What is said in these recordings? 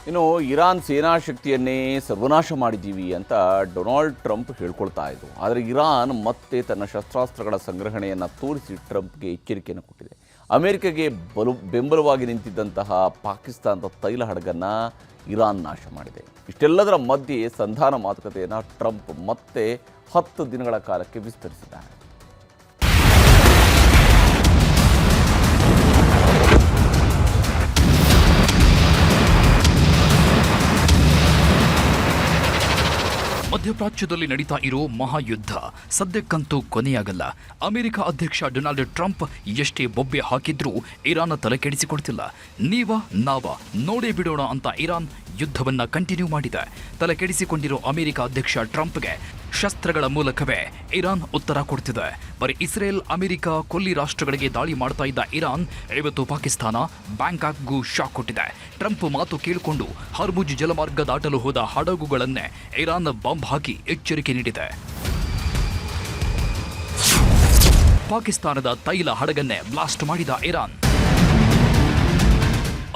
ಇನ್ನು ಇರಾನ್ ಸೇನಾಶಕ್ತಿಯನ್ನೇ ಸರ್ವನಾಶ ಮಾಡಿದ್ದೀವಿ ಅಂತ ಡೊನಾಲ್ಡ್ ಟ್ರಂಪ್ ಹೇಳ್ಕೊಳ್ತಾ ಇದ್ರು. ಆದರೆ ಇರಾನ್ ಮತ್ತೆ ತನ್ನ ಶಸ್ತ್ರಾಸ್ತ್ರಗಳ ಸಂಗ್ರಹಣೆಯನ್ನು ತೋರಿಸಿ ಟ್ರಂಪ್ಗೆ ಎಚ್ಚರಿಕೆಯನ್ನು ಕೊಟ್ಟಿದೆ. ಅಮೆರಿಕೆಗೆ ಬೆಂಬಲವಾಗಿ ನಿಂತಿದ್ದಂತಹ ಪಾಕಿಸ್ತಾನದ ತೈಲ ಹಡಗನ್ನು ಇರಾನ್ ನಾಶ ಮಾಡಿದೆ. ಇಷ್ಟೆಲ್ಲದರ ಮಧ್ಯೆ ಸಂಧಾನ ಮಾತುಕತೆಯನ್ನು ಟ್ರಂಪ್ ಮತ್ತೆ 10 ದಿನಗಳ ಕಾಲಕ್ಕೆ ವಿಸ್ತರಿಸಿದ್ದಾರೆ. ಮಧ್ಯಪ್ರಾಚ್ಯದಲ್ಲಿ ನಡೀತಾ ಇರೋ ಮಹಾಯುದ್ಧ ಸದ್ಯಕ್ಕಂತೂ ಕೊನೆಯಾಗಲ್ಲ. ಅಮೆರಿಕ ಅಧ್ಯಕ್ಷ ಡೊನಾಲ್ಡ್ ಟ್ರಂಪ್ ಎಷ್ಟೇ ಬೊಬ್ಬೆ ಹಾಕಿದ್ರೂ ಇರಾನ್ ತಲೆ ಕೆಡಿಸಿಕೊಡ್ತಿಲ್ಲ. ನಾವ ನೋಡೇ ಬಿಡೋಣ ಅಂತ ಇರಾನ್ ಯುದ್ಧವನ್ನ ಕಂಟಿನ್ಯೂ ಮಾಡಿದೆ. ತಲೆ ಕೆಡಿಸಿಕೊಂಡಿರೋ ಅಮೆರಿಕ ಅಧ್ಯಕ್ಷ ಟ್ರಂಪ್ಗೆ ಶಸ್ತ್ರಗಳ ಮೂಲಕವೇ ಇರಾನ್ ಉತ್ತರ ಕೊಡ್ತಿದೆ. ಬರೀ ಇಸ್ರೇಲ್, ಅಮೆರಿಕ, ಕೊಲ್ಲಿ ರಾಷ್ಟ್ರಗಳಿಗೆ ದಾಳಿ ಮಾಡ್ತಾ ಇದ್ದ ಇರಾನ್ ಇವತ್ತು ಪಾಕಿಸ್ತಾನ, ಬ್ಯಾಂಕಾಕ್ಗೂ ಶಾಕ್ ಕೊಟ್ಟಿದೆ. ಟ್ರಂಪ್ ಮಾತು ಕೇಳಿಕೊಂಡು ಹರ್ಮುಜ್ ಜಲಮಾರ್ಗ ದಾಟಲು ಹೋದ ಹಡಗುಗಳನ್ನೇ ಇರಾನ್ ಬಾಂಬ್ ಹಾಕಿ ಎಚ್ಚರಿಕೆ ನೀಡಿದೆ. ಪಾಕಿಸ್ತಾನದ ತೈಲ ಹಡಗನ್ನೇ ಬ್ಲಾಸ್ಟ್ ಮಾಡಿದ ಇರಾನ್.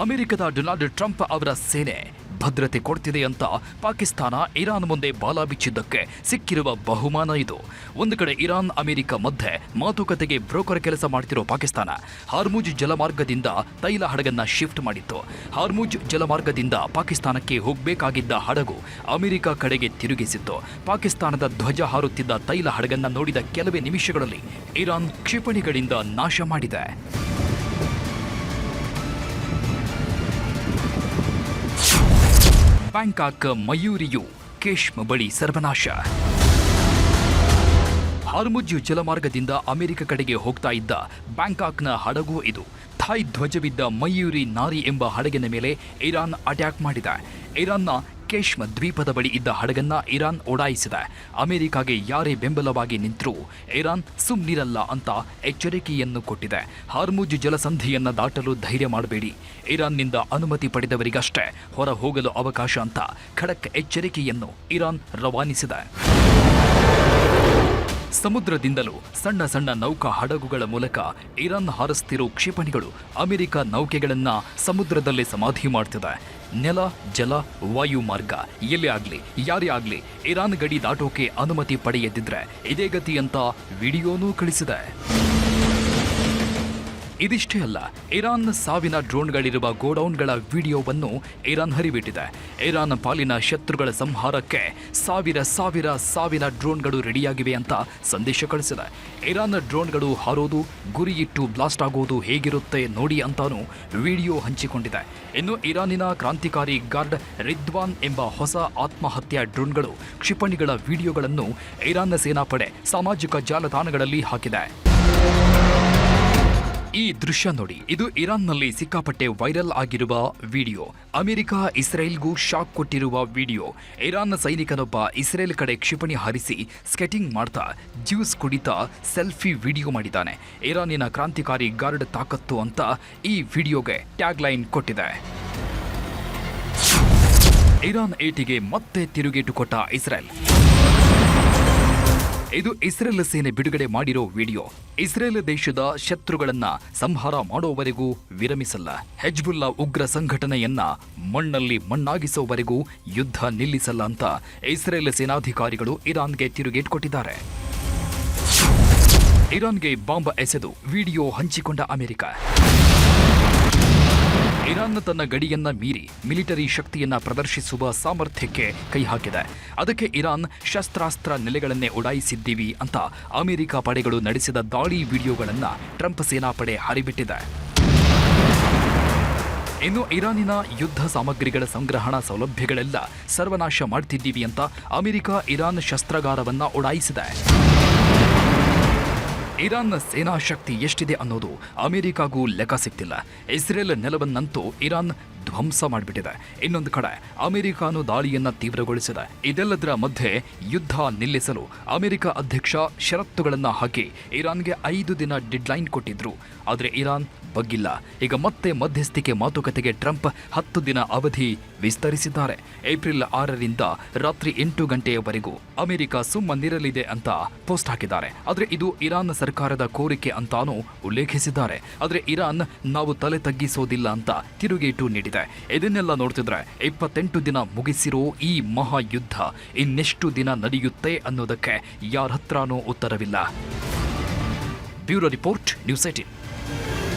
ಅಮೆರಿಕದ ಡೊನಾಲ್ಡ್ ಟ್ರಂಪ್ ಅವರ ಸೇನೆ ಭದ್ರತೆ ಕೊಡ್ತಿದೆ ಅಂತ ಪಾಕಿಸ್ತಾನ ಇರಾನ್ ಮುಂದೆ ಬಾಲ ಬಿಚ್ಚಿದ್ದಕ್ಕೆ ಸಿಕ್ಕಿರುವ ಬಹುಮಾನ ಇದು. ಒಂದು ಕಡೆ ಇರಾನ್ ಅಮೆರಿಕ ಮಧ್ಯೆ ಮಾತುಕತೆಗೆ ಬ್ರೋಕರ್ ಕೆಲಸ ಮಾಡ್ತಿರೋ ಪಾಕಿಸ್ತಾನ ಹಾರ್ಮುಜ್ ಜಲಮಾರ್ಗದಿಂದ ತೈಲ ಹಡಗನ್ನ ಶಿಫ್ಟ್ ಮಾಡಿತ್ತು. ಹಾರ್ಮುಜ್ ಜಲಮಾರ್ಗದಿಂದ ಪಾಕಿಸ್ತಾನಕ್ಕೆ ಹೋಗಬೇಕಾಗಿದ್ದ ಹಡಗು ಅಮೆರಿಕ ಕಡೆಗೆ ತಿರುಗಿಸಿತ್ತು. ಪಾಕಿಸ್ತಾನದ ಧ್ವಜ ಹಾರುತ್ತಿದ್ದ ತೈಲ ಹಡಗನ್ನ ನೋಡಿದ ಕೆಲವೇ ನಿಮಿಷಗಳಲ್ಲಿ ಇರಾನ್ ಕ್ಷಿಪಣಿಗಳಿಂದ ನಾಶ ಮಾಡಿದೆ. ಬ್ಯಾಂಕಾಕ್ ಮಯೂರಿಯು ಕೇಶ್ಮ್ ಬಳಿ ಸರ್ವನಾಶ. ಹಾರ್ಮುಜ್ ಜಲಮಾರ್ಗದಿಂದ ಅಮೆರಿಕ ಕಡೆಗೆ ಹೋಗ್ತಾ ಇದ್ದ ಬ್ಯಾಂಕಾಕ್ನ ಹಡಗು ಇದು. ಥಾಯ್ ಧ್ವಜವಿದ್ದ ಮಯೂರಿ ನಾರಿ ಎಂಬ ಹಡಗಿನ ಮೇಲೆ ಇರಾನ್ ಅಟ್ಯಾಕ್ ಮಾಡಿದೆ. ಇರಾನ್ನ ಕೇಶ್ಮ್ ದ್ವೀಪದ ಬಳಿ ಇದ್ದ ಹಡಗನ್ನ ಇರಾನ್ ಓಡಾಯಿಸಿದೆ. ಅಮೆರಿಕಾಗೆ ಯಾರೇ ಬೆಂಬಲವಾಗಿ ನಿಂತರೂ ಇರಾನ್ ಸುಮ್ಮನಿರಲ್ಲ ಅಂತ ಎಚ್ಚರಿಕೆಯನ್ನು ಕೊಟ್ಟಿದೆ. ಹಾರ್ಮುಜ್ ಜಲಸಂಧಿಯನ್ನ ದಾಟಲು ಧೈರ್ಯ ಮಾಡಬೇಡಿ, ಇರಾನ್ನಿಂದ ಅನುಮತಿ ಪಡೆದವರಿಗಷ್ಟೇ ಹೊರ ಹೋಗಲು ಅವಕಾಶ ಅಂತ ಖಡಕ್ ಎಚ್ಚರಿಕೆಯನ್ನು ಇರಾನ್ ರವಾನಿಸಿದೆ. ಸಮುದ್ರದಿಂದಲೂ ಸಣ್ಣ ಸಣ್ಣ ನೌಕಾ ಹಡಗುಗಳ ಮೂಲಕ ಇರಾನ್ ಹಾರಿಸ್ತಿರೋ ಕ್ಷಿಪಣಿಗಳು ಅಮೆರಿಕ ನೌಕೆಗಳನ್ನ ಸಮುದ್ರದಲ್ಲೇ ಸಮಾಧಿ ಮಾಡ್ತಿದೆ. ನೆಲ, ಜಲ, ವಾಯು ಮಾರ್ಗ ಎಲ್ಲೇ ಆಗ್ಲಿ, ಯಾರೇ ಆಗ್ಲಿ ಇರಾನ್ ಗಡಿ ದಾಟೋಕೆ ಅನುಮತಿ ಪಡೆಯದಿದ್ರೆ ಇದೇ ಗತಿ ಅಂತ ವಿಡಿಯೋನೂ ಕಳಿಸಿದೆ. ಇದಿಷ್ಟೇ ಅಲ್ಲ, ಇರಾನ್ ಸಾವಿನ ಡ್ರೋನ್ಗಳಿರುವ ಗೋಡೌನ್ಗಳ ವಿಡಿಯೋವನ್ನು ಇರಾನ್ ಹರಿಬಿಟ್ಟಿದೆ. ಇರಾನ್ ಪಾಲಿನ ಶತ್ರುಗಳ ಸಂಹಾರಕ್ಕೆ ಸಾವಿರ ಡ್ರೋನ್ಗಳು ರೆಡಿಯಾಗಿವೆ ಅಂತ ಸಂದೇಶ ಕಳಿಸಿದೆ. ಇರಾನ್ ಡ್ರೋನ್ಗಳು ಹಾರೋದು, ಗುರಿಯಿಟ್ಟು ಬ್ಲಾಸ್ಟ್ ಆಗೋದು ಹೇಗಿರುತ್ತೆ ನೋಡಿ ಅಂತಾನೂ ವಿಡಿಯೋ ಹಂಚಿಕೊಂಡಿದೆ. ಇನ್ನು ಇರಾನಿನ ಕ್ರಾಂತಿಕಾರಿ ಗಾರ್ಡ್ ರಿದ್ವಾನ್ ಎಂಬ ಹೊಸ ಆತ್ಮಹತ್ಯಾ ಡ್ರೋನ್ಗಳು ಕ್ಷಿಪಣಿಗಳ ವಿಡಿಯೋಗಳನ್ನು ಇರಾನ್ನ ಸೇನಾಪಡೆ ಸಾಮಾಜಿಕ ಜಾಲತಾಣಗಳಲ್ಲಿ ಹಾಕಿದೆ. ಈ ದೃಶ್ಯ ನೋಡಿ, ಇದು ಇರಾನ್ನಲ್ಲಿ ಸಿಕ್ಕಾಪಟ್ಟೆ ವೈರಲ್ ಆಗಿರುವ ವಿಡಿಯೋ. ಅಮೆರಿಕ ಇಸ್ರೇಲ್ಗೂ ಶಾಕ್ ಕೊಟ್ಟಿರುವ ವಿಡಿಯೋ. ಇರಾನ್ ಸೈನಿಕನೊಬ್ಬ ಇಸ್ರೇಲ್ ಕಡೆ ಕ್ಷಿಪಣಿ ಹಾರಿಸಿ ಸ್ಕೆಟಿಂಗ್ ಮಾಡ್ತಾ ಜ್ಯೂಸ್ ಕುಡಿತಾ ಸೆಲ್ಫಿ ವಿಡಿಯೋ ಮಾಡಿದ್ದಾನೆ. ಇರಾನಿನ ಕ್ರಾಂತಿಕಾರಿ ಗಾರ್ಡ್ ತಾಕತ್ತು ಅಂತ ಈ ವಿಡಿಯೋಗೆ ಟ್ಯಾಗ್ ಲೈನ್ ಕೊಟ್ಟಿದೆ. ಇರಾನ್ ಏಟಿಗೆ ಮತ್ತೆ ತಿರುಗೇಟು ಕೊಟ್ಟ ಇಸ್ರೇಲ್. ಇದು ಇಸ್ರೇಲ್ ಸೇನೆ ಬಿಡುಗಡೆ ಮಾಡಿರೋ ವಿಡಿಯೋ. ಇಸ್ರೇಲ್ ದೇಶದ ಶತ್ರುಗಳನ್ನ ಸಂಹಾರ ಮಾಡೋವರೆಗೂ ವಿರಮಿಸಲ್ಲ, ಹೆಜ್ಬುಲ್ಲಾ ಉಗ್ರ ಸಂಘಟನೆಯನ್ನ ಮಣ್ಣಲ್ಲಿ ಮಣ್ಣಾಗಿಸೋವರೆಗೂ ಯುದ್ಧ ನಿಲ್ಲಿಸಲ್ಲ ಅಂತ ಇಸ್ರೇಲ್ ಸೇನಾಧಿಕಾರಿಗಳು ಇರಾನ್ಗೆ ತಿರುಗೇಟು ಕೊಟ್ಟಿದ್ದಾರೆ. ಇರಾನ್ಗೆ ಬಾಂಬ್ ಎಸೆದು ವಿಡಿಯೋ ಹಂಚಿಕೊಂಡ ಅಮೆರಿಕ. ಇರಾನ್ ತನ್ನ ಗಡಿಯನ್ನ ಮೀರಿ ಮಿಲಿಟರಿ ಶಕ್ತಿಯನ್ನ ಪ್ರದರ್ಶಿಸುವ ಸಾಮರ್ಥ್ಯಕ್ಕೆ ಕೈ ಹಾಕಿದೆ. ಅದಕ್ಕೆ ಇರಾನ್ ಶಸ್ತ್ರಾಸ್ತ್ರ ನೆಲೆಗಳನ್ನೇ ಉಡಾಯಿಸಿದ್ದೀವಿ ಅಂತ ಅಮೆರಿಕ ಪಡೆಗಳು ನಡೆಸಿದ ದಾಳಿ ವಿಡಿಯೋಗಳನ್ನ ಟ್ರಂಪ್ ಸೇನಾಪಡೆ ಹರಿಬಿಟ್ಟಿದೆ. ಇನ್ನು ಇರಾನಿನ ಯುದ್ಧ ಸಾಮಗ್ರಿಗಳ ಸಂಗ್ರಹಣಾ ಸೌಲಭ್ಯಗಳೆಲ್ಲ ಸರ್ವನಾಶ ಮಾಡ್ತಿದ್ದೀವಿ ಅಂತ ಅಮೆರಿಕ ಇರಾನ್ ಶಸ್ತ್ರಾಗಾರವನ್ನ ಉಡಾಯಿಸಿದೆ. ಇರಾನ್ ಸೇನಾ ಶಕ್ತಿ ಎಷ್ಟಿದೆ ಅನ್ನೋದು ಅಮೆರಿಕಾಗೂ ಲೆಕ್ಕ ಸಿಗ್ತಿಲ್ಲ. ಇಸ್ರೇಲ್ ನೆಲವನ್ನಂತೂ ಇರಾನ್ ಧ್ವಂಸ ಮಾಡಿಬಿಟ್ಟಿದೆ. ಇನ್ನೊಂದು ಕಡೆ ಅಮೆರಿಕಾನು ದಾಳಿಯನ್ನ ತೀವ್ರಗೊಳಿಸಿದೆ. ಇದೆಲ್ಲದರ ಮಧ್ಯೆ ಯುದ್ಧ ನಿಲ್ಲಿಸಲು ಅಮೆರಿಕ ಅಧ್ಯಕ್ಷ ಷರತ್ತುಗಳನ್ನು ಹಾಕಿ ಇರಾನ್ಗೆ 5 ದಿನ ಡೆಡ್ಲೈನ್ ಕೊಟ್ಟಿದ್ರು. ಆದರೆ ಇರಾನ್ ಬಗ್ಗಿಲ್ಲ. ಈಗ ಮತ್ತೆ ಮಧ್ಯಸ್ಥಿಕೆ ಮಾತುಕತೆಗೆ ಟ್ರಂಪ್ 10 ದಿನ ಅವಧಿ ವಿಸ್ತರಿಸಿದ್ದಾರೆ. ಏಪ್ರಿಲ್ 6ರಿಂದ ರಾತ್ರಿ 8 ಗಂಟೆಯವರೆಗೂ ಅಮೆರಿಕ ಸುಮ್ಮನಿರಲಿದೆ ಅಂತ ಪೋಸ್ಟ್ ಹಾಕಿದ್ದಾರೆ. ಆದರೆ ಇದು ಇರಾನ್ ಸರ್ಕಾರದ ಕೋರಿಕೆ ಅಂತಾನೂ ಉಲ್ಲೇಖಿಸಿದ್ದಾರೆ. ಆದರೆ ಇರಾನ್ ನಾವು ತಲೆ ತಗ್ಗಿಸೋದಿಲ್ಲ ಅಂತ ತಿರುಗೇಟು ನೀಡಿದೆ. ಇದನ್ನೆಲ್ಲ ನೋಡ್ತಿದ್ರೆ 28 ದಿನ ಮುಗಿಸಿರೋ ಈ ಮಹಾಯುದ್ಧ ಇನ್ನೆಷ್ಟು ದಿನ ನಡೆಯುತ್ತೆ ಅನ್ನೋದಕ್ಕೆ ಯಾರ ಹತ್ರನೂ ಉತ್ತರವಿಲ್ಲ. Bureau report, news 18.